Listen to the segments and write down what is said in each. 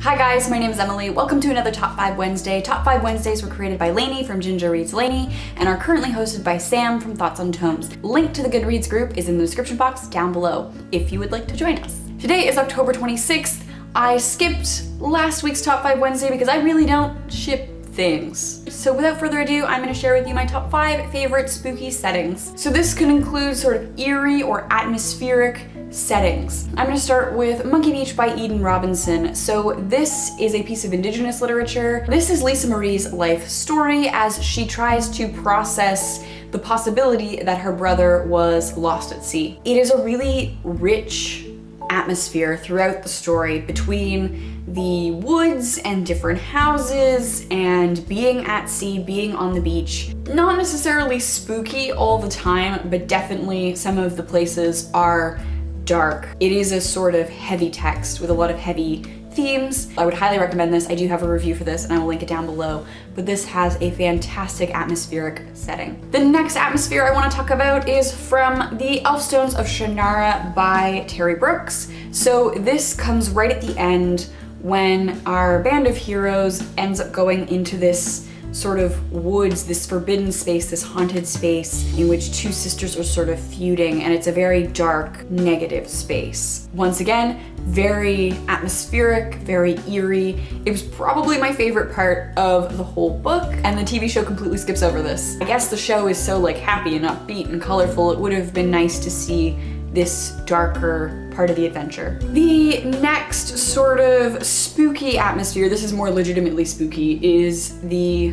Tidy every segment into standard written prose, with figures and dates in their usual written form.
Hi guys, my name is Emily. Welcome to another Top 5 Wednesday. Top 5 Wednesdays were created by Lainey from gingerreadslainey and are currently hosted by Sam from Thoughts on Tomes. Link to the Goodreads group is in the description box down below if you would like to join us. Today is October 26th. I skipped last week's Top 5 Wednesday because I really don't ship things. So without further ado, I'm going to share with you my top 5 favorite spooky settings. So this can include sort of eerie or atmospheric settings. I'm going to start with Monkey Beach by Eden Robinson. So this is a piece of Indigenous literature. This is Lisa Marie's life story as she tries to process the possibility that her brother was lost at sea. It is a really rich atmosphere throughout the story between the woods and different houses and being at sea, being on the beach. Not necessarily spooky all the time, but definitely some of the places are dark. It is a sort of heavy text with a lot of heavy themes. I would highly recommend this. I do have a review for this and I will link it down below, but this has a fantastic atmospheric setting. The next atmosphere I want to talk about is from the Upstones of Shannara by Terry Brooks. So this comes right at the end when our band of heroes ends up going into this sort of woods, this forbidden space, this haunted space in which two sisters are sort of feuding, and it's a very dark, negative space. Once again, very atmospheric, very eerie. It was probably my favorite part of the whole book, and the TV show completely skips over this. I guess the show is so like happy and upbeat and colorful, it would have been nice to see this darker part of the adventure. The next sort of spooky atmosphere, this is more legitimately spooky, is the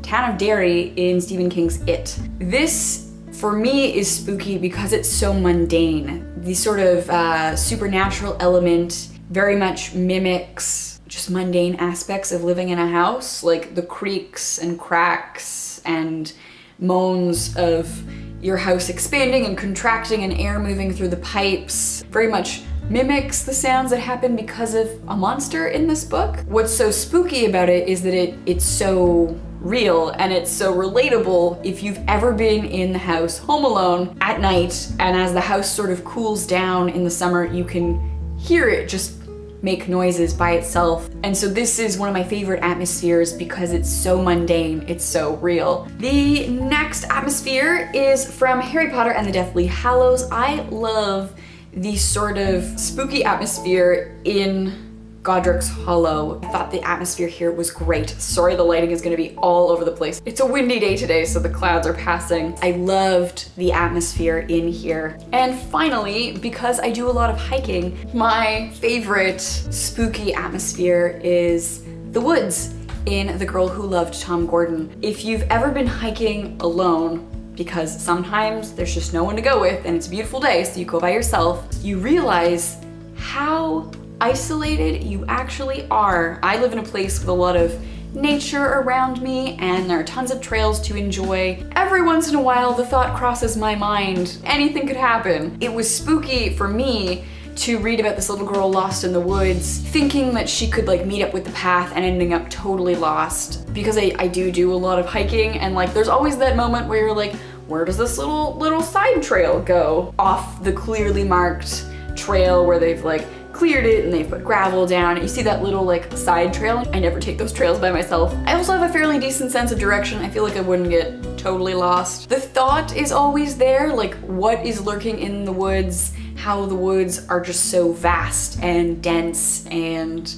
town of Derry in Stephen King's It. This, for me, is spooky because it's so mundane. The sort of supernatural element very much mimics just mundane aspects of living in a house, like the creaks and cracks and moans of your house expanding and contracting and air moving through the pipes. Very much mimics the sounds that happen because of a monster in this book. What's so spooky about it is that it's so real and it's so relatable. If you've ever been in the house home alone at night, and as the house sort of cools down in the summer, you can hear it just make noises by itself. And so this is one of my favorite atmospheres because it's so mundane, it's so real. The next atmosphere is from Harry Potter and the Deathly Hallows. I love the sort of spooky atmosphere in Godrics Hollow. I thought the atmosphere here was great. Sorry, the lighting is gonna be all over the place. It's a windy day today, so the clouds are passing. I loved the atmosphere in here. And finally, because I do a lot of hiking, my favorite spooky atmosphere is the woods in The Girl Who Loved Tom Gordon. If you've ever been hiking alone, because sometimes there's just no one to go with and it's a beautiful day, so you go by yourself, you realize how isolated you actually are. I live in a place with a lot of nature around me and there are tons of trails to enjoy. Every once in a while the thought crosses my mind, anything could happen. It was spooky for me to read about this little girl lost in the woods, thinking that she could like meet up with the path and ending up totally lost. Because I do a lot of hiking, and like there's always that moment where you're like, where does this little side trail go? Off the clearly marked trail where they've like cleared it and they've put gravel down, and you see that little like side trail. I never take those trails by myself. I also have a fairly decent sense of direction. I feel like I wouldn't get totally lost. The thought is always there, like what is lurking in the woods, how the woods are just so vast and dense, and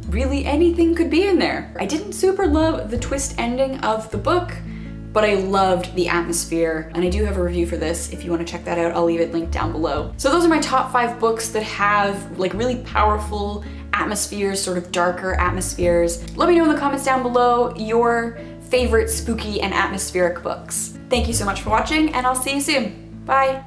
really anything could be in there. I didn't super love the twist ending of the book, but I loved the atmosphere, and I do have a review for this. If you want to check that out, I'll leave it linked down below. So those are my top 5 books that have like really powerful atmospheres, sort of darker atmospheres. Let me know in the comments down below your favorite spooky and atmospheric books. Thank you so much for watching, and I'll see you soon. Bye.